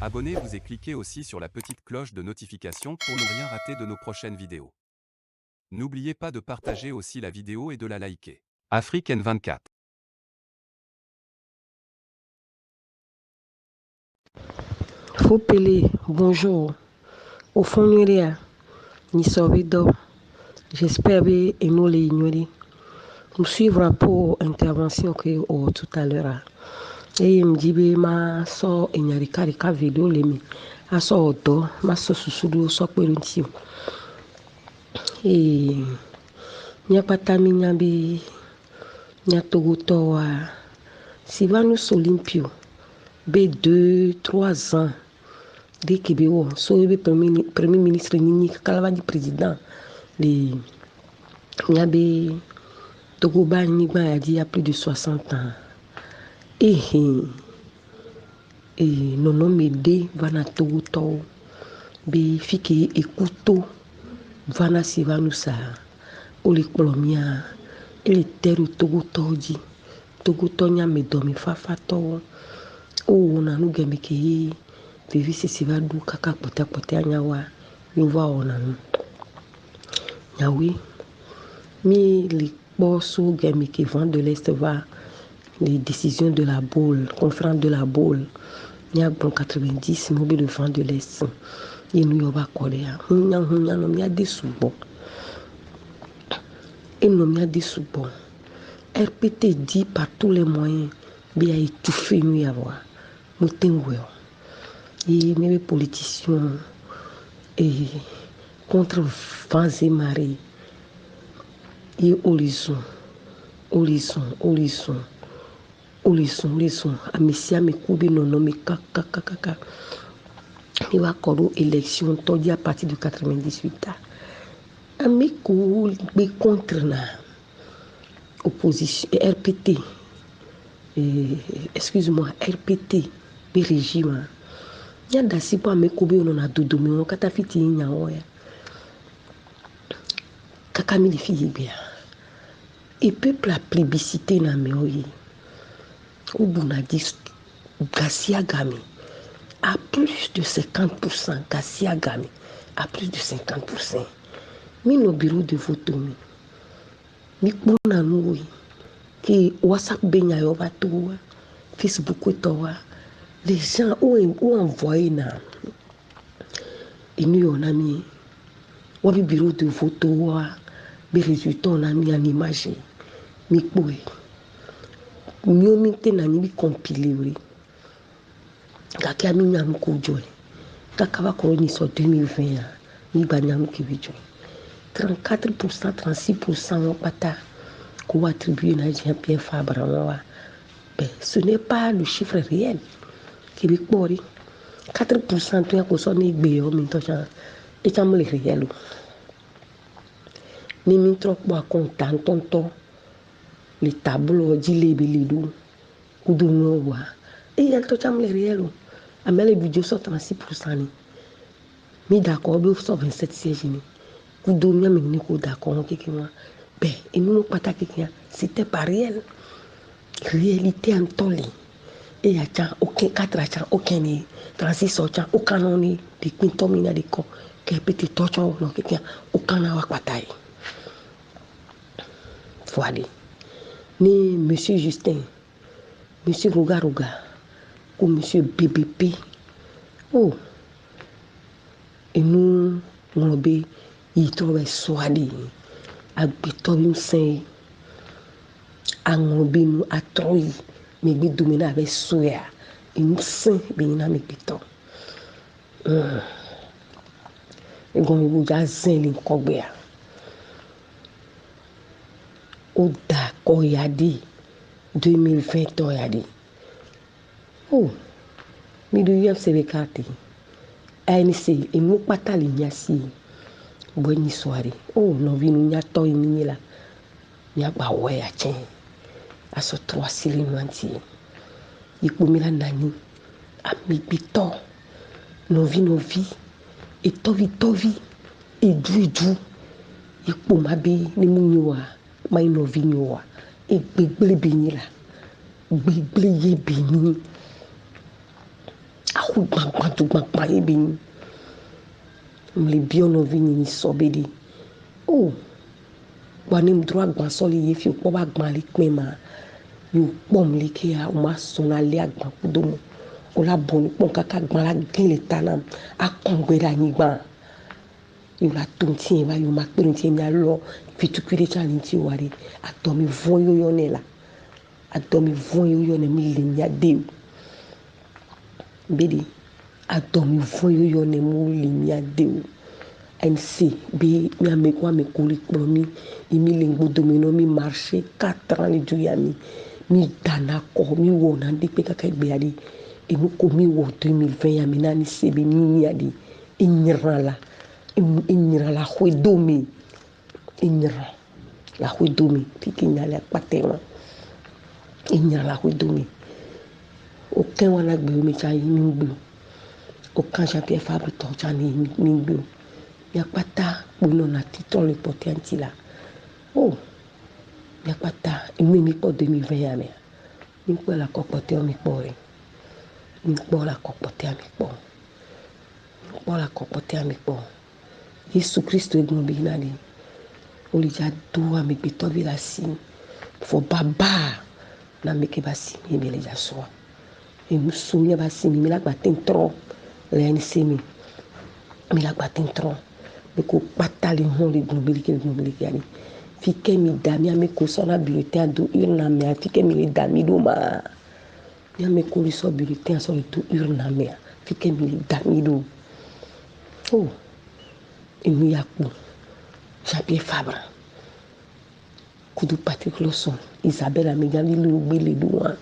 Abonnez-vous et cliquez aussi sur la petite cloche de notification pour ne rien rater de nos prochaines vidéos. N'oubliez pas de partager aussi la vidéo et de la liker. Afrique N24. Fopele, bonjour. Au fond, ni sauvedo. J'espère que nous l'ignorons. Nous suivra pour intervention que tout à l'heure. Et me dit ma so enyarika vidéo lemi. Aso odo, ma so susudu so perunti. Et nya patami nya bi nya togoto wa si va nous Olympio. B2, 3 ans. Dès que le premier ministre Nini Kalava du président, il y a Togoba Nigba il y a plus de 60 ans. Et non non m'aider vana Togo to be fike écouto vana si va nous ça ou les colombiens et les terres Togo to nya me domi fafa to o na nu gemi ke vivi si va du kaka pote anyawa nous va ona yawi mi les bosso gemi qui vent de l'est va les décisions de la boule conférence de la boule nya bon 90 mobile de vent de l'est et nous va korea nya no mi ade subo et no mi ade subo RPT dit par tous les moyens bien étouffé nous y avoir mutenwe et mes politiciens et contre vents et marées et horizon amisia me kubi non me kaka il va corrompre élection tout dit à partir de 98 amico be contre na opposition RPT excuse-moi RPT be régime yanda si pas me kubi non na dodo me on kata fiti nya oya kaka mi fille bien et peuple a plébiscité na meoyi ou bonadis Gassia Gami à plus de 50%, Gassia Gami à plus de 50%. Mi no bureau de vote mi kuna nous qui WhatsApp benya yo bato Facebook to les gens ont envoyé na et nous on a mis au bureau de vote les résultats on a mis en image mi boy miomi te na ni compilé kaka mi nyam ko joy kaka ba ko ni so 2020 ni ba nyam ki bi joy 34% 36% on pata ko attribuer na Jean-Pierre Fabre ben ce n'est pas le chiffre réel qui bi pori 4% to ya ko so ni gbe o mi to cha e cha mo le réel ni mi trop ba content tonton les tableaux d'Ilébélidou ou de Noua. Et il y a tout le réel. Mais le budget sont 36%. Mais d'accord, il y a 27 sièges. Vous donnez un d'accord. Ben, et nous n'avons pas quelqu'un. C'était pas réel. Réalité en temps. Et il y a aucun 4 ans, aucun 36 ans, aucun nom de quintomina de corps. Qui est petit torchon, quelqu'un, aucun awakataï. Voilà. Ni monsieur Justin, monsieur Roga ou monsieur BBP. Oh, et nous, on il trouve soigné, à Bitobim Saint, à nous, à Troy, mais bien dominé avec soya, et nous saint, bien à mes pitons. Et comme vous avez zin, l'incobéa. Oh, d'accord, il y a dit. 2020 il y a dit. Oh, mais de hier c'est les cartes. ANC et nous pas ta ligne si. Bonne soirée. Oh, non vi nous y a toi ni là. Y a ba ouais a tiens. À ce 3 silemanti. Il comme la nani. A mi pito. Non vi. Et tovi. Et du. Il comme abi ni munwa. Mais non vi nyoa. Et gbegble béni là. Gbegble ye béni. ku gbangba ebeni mle biono vini ni sobedi oh banem droit gban soli yefi ko ba gban likmema yo pom like ya o ma sona le agban kudomo o la boni pon kaka gban la gin le tanam a kongbera ni gban yo la tonti ba yo ma pe nti mi alo fitukire challenge wari atomi von yo yonela adomi von yo yone mi le nya de bedi adomi von yo yone mu le nya de NC bi mi ame kwa me kuli promi imi lingbo domino mi marché 4 ans le duyami mi dana ko mi wona ndi pe kaka gbe adi enu ko mi wo 2020 ya mi nani sebe mi adi inyira la hwedomi inyira la hwedomi pikinya la patema inyira la hwedomi aucun wana gbe mi cha yi mi gbe aucun Jean-Pierre Fabre to cha ni mi gbe yakpata bono na titre le potenti là oh yakpata imi mi po 2020 ya me mi po la kopote mi po mi po la kopote mi po mi po la kopote mi po Yesu Kristo egun bi na di olija do ami pe to bi la si fo baba na me ke ba si mi be le ja so e mu su mi ba si mi la gba tin tro le ni se mi la gba tin tro beko patali hon le gnobilike ani fike mi dami ame ko so na bulletin do urna me fike mi le dami do ma mi ame ko so bulletin so le do urna me fike mi le dami do oh emi yakpo Jean-Pierre Fabre kudu Patrick Lawson Isabelle Amegali le gbele do wa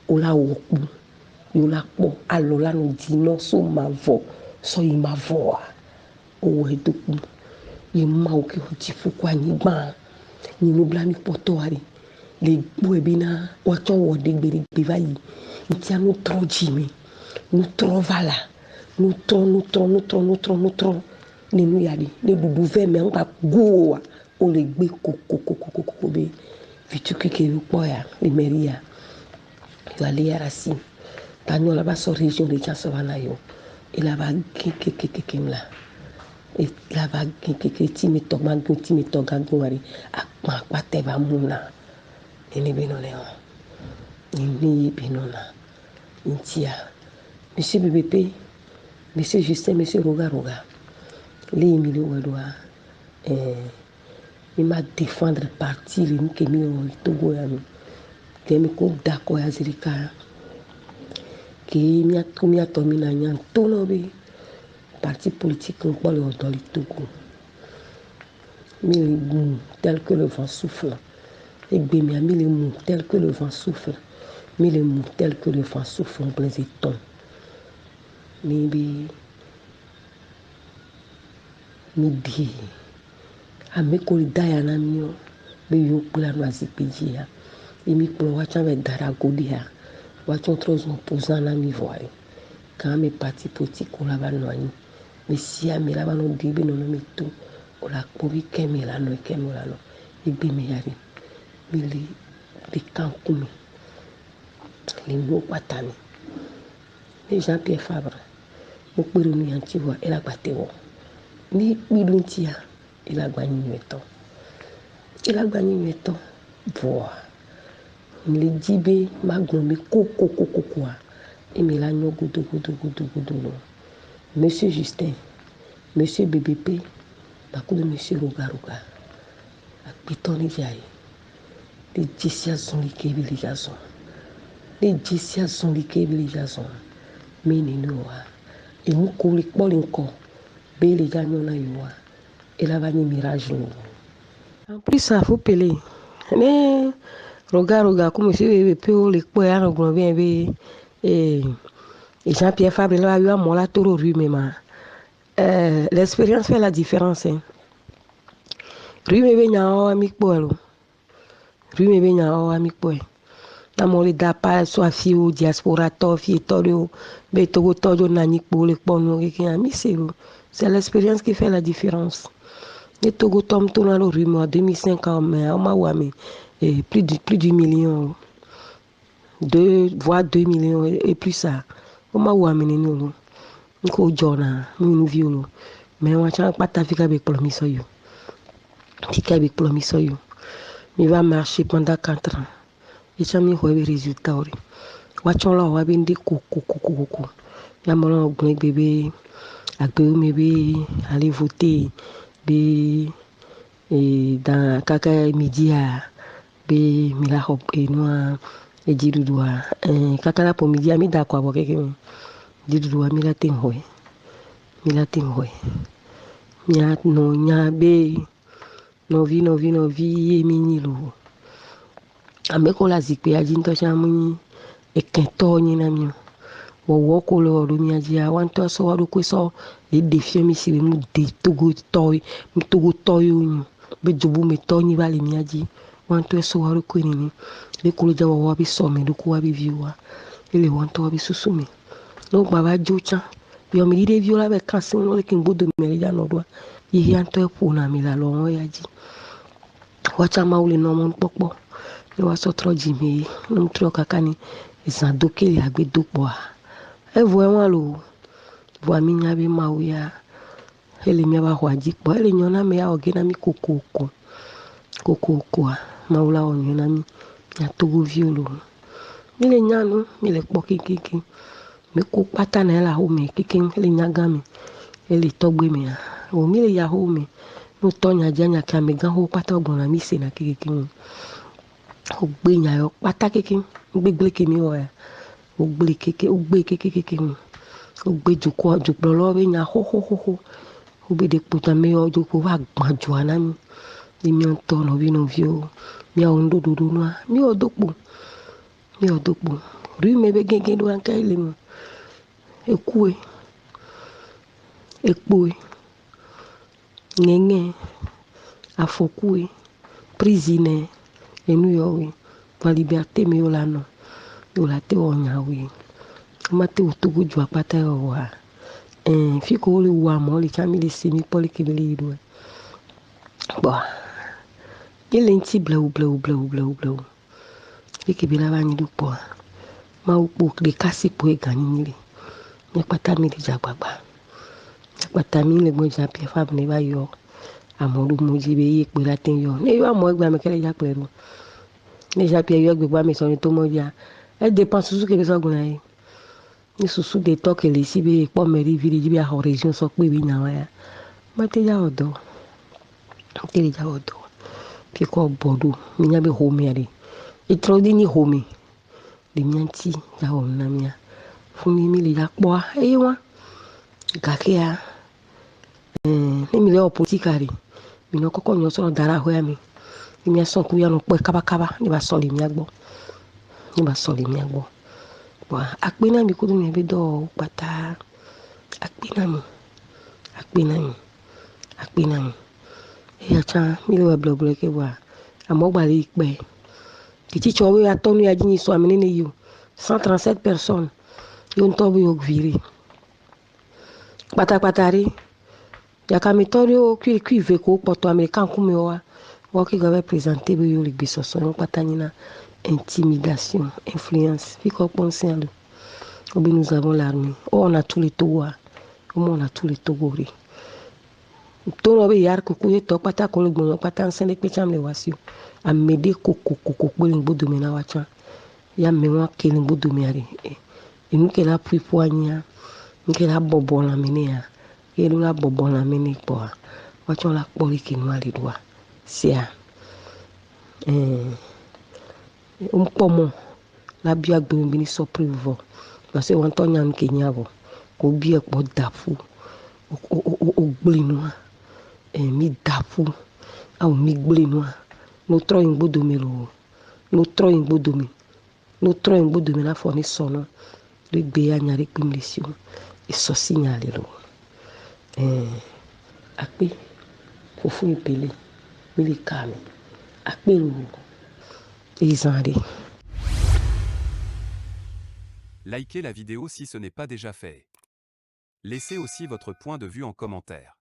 o la wopu yo la po alola no dino so ma vo so yi ma vo o edoku ye ma o ke o ti fukwa ni gba ni no bla mi poto ari le gbo ebi na o to wo de gbere gbe bayi nti anu tro jimi nu tro vala nu tro nínú yadi le dudu ve me npa go o le gbe kokokokoko be vitu kike yu po ya le meria yo ale ya rasi tanu la ba so region de Chansovana yo il a ba keke mla e la ba keke ti mi to gagu wari akpa pate ba muna eni bino le ni bino na ntia monsieur BBP monsieur Justin monsieur Roga les milieux wadoa il m'a défendre parti le que mi o Togo ya mi que mi ko d'accord ya zirika que mi a tomi na nyan tono be parti politique on parle dans le Togo mi le mou tel que le vent souffle et be mi a mi le mou tel que le vent souffle mi le mou tel que le vent souffle en plein éton mi bi mi bi ame ko daya na mi o be yo pula no azipiji ya imi plo wa cha be dara godi ya wa cha trois opposants na mi voile quand mes partis politiques on la va no ani mais si ami la va no dibe no mi tu o la pobi kemi la no igbe mi yari mi li de kankumi le no patani les Jean-Pierre Fabre mo pere mi anti wa ela gbate wo ni miluntia il a gagné meto voa le dibe magnomé koko et me la no gudu no monsieur Justin monsieur BBP bakudo monsieur Roga akpitoni jai les jisia sont les kebilisations meninoa et nous kuli polinko bele janyona yoa et la vanille mirage en plus ça faut peler ne Roga comme monsieur BBP le poya no gro bien be et Jean-Pierre Fabre là yo amola toro rue même l'expérience fait la différence hein. Rue me benya o amikpo na mo le da pa so afi o diaspora to fi to be to na ni po le pono ke ami c'est l'expérience qui fait la différence. Et Togo tom tourna le rue en 2005 mais on m'a ouami plus du million 2 voire 2 millions et plus ça Oma wa menini olo. Nko jona, minu violo. Mais on a pas ta fika avec plomi soyo. Fika avec plomi soyo. Mi va marcher pendant 4 ans. Et ça mi hoye résultat ori. Wachon la wa bindi koko. Ya molo gwen bébé. Agbe mebe aller voter. Be dans kaka midi a be mi la hop e noa e jirudua. Kaka la po midi a mi da kwa bo keke mi. Jirudua mi la ting hoye. Nya no nya be no vi e mini lo. Ame ko la zikpe a jinto chamu e kento ni na mi. Wo ko lo ro mi aji a wan to so wa ko so e defie mi si mu de togo toy ni. Be jobu me to ni vale mi aji. Wan to so wa ko ni. Be ko lo jawo wa bi so me do ko wa bi viwa. Ele wan to wa bi susu mi. No baba jocha. Yo mi dire viola be kansin no le kin bodo me ya no do. Yi an to po na mi la lo ya ji. Wacha ma ule no mon popo. Yo wa so tro ji mi. No tro kakani. Izan doke le agbe dopo a. E vo en lo. Vo mi nya be ma uya. Ele mi ba hwa ji po. Ele nyona me ya oge na mi koko a. Ma ula o nyona mi. Ya togo violo. Mi le nyano, mi le po kiki. Me ko pata na la ho me kiki ele nyaga mi. Ele togbe mi a. O mi le ya ho me. No to nya janya ka me gan ho pata ogbon na mi se na kiki. O gbe nya yo pata kiki. Gbe ke mi o ya. O gbe kiki. O gbe joko lo be nya ho. O be de puta me o joko wa gbanjo ana mi. Mi on to no vi no vio. Mi o ndo do no. Mi o dokpo. Ri me be gege do an ka ile mo. Ekue. Ekpoe. Ngenge. Afokue. Prisine. Enu yo we. Pa liberté me yo la no. Yo la te o nya we. Ma te o togo jwa pata yo wa. Fiko le wa mo le chami le semi poli ke le ido. Bo. Ele nti blau. Ike bila ba ni do po. Ma upo de kasi po e gani ni. Nya pata mi de jagbagba. Pata mi le mo japi fa ne ba yo. Amodu mo jibe yi pe la tin yo. Ne yo amo egba me kele ja pe ro. Ne japi yo egbe gba mi so ni to mo ja. E dépense susu ke so gun ai. Ni susu de to ke le si be po me ri viri jibe a region so pe bi nya wa ya. Ma te ja odo. Pi ko bodu. Mi nya be home ya de. Itrodi ni home. De mi anti ja o na mi ya. Funi mi le ja po a. E wa. Gake ya. Ne mi le opotikari. Mi no koko nyo so dara ho ya mi. Mi a son ku ya no po kaba. Ni ba so le mi agbo. Wa akpe na mi ko mi be do pata. Akpe na mi. E ya cha mi le wa blogble ke wa. Amo gba le ipe. Kiti chowe ya tonu ya jini so amene ne yo. 137 personnes. Yo ntobo yo viri. Patari. Ya kamitorio qui ve ko poto american kume wa. Wa ki gave présenter be yo ligbe so yo patani na intimidation, influence. Fiko penser à nous avons l'armée. Oh, on a tous les Togo. On a tous les Togori. Tono be yar ko kuye to pata ko gbono pata nsen pe cham le wasio. Amede koko pe ngbo do me na wacha. Ya me wa ke ngbo do me ari. Inu ke la pui poanya. Nke la bobo la mene ya. Ke la bobo la mene po. Wacha la poli ki no ali doa. Sia. Pomo la bia gbemi ni so privo. Parce que on to nyam ke nyavo. Ko bia po dafu. O gblinu. Mi dafu. Au mi gblinu. No tro ingbodo me lo. No tro ingbodo me na fo ni sono. Le gbe ya nyari kpimlisio. E so signale lo. Akpe ko fu ipele. Mi le kame. Akpe lo. Likez la vidéo si ce n'est pas déjà fait. Laissez aussi votre point de vue en commentaire.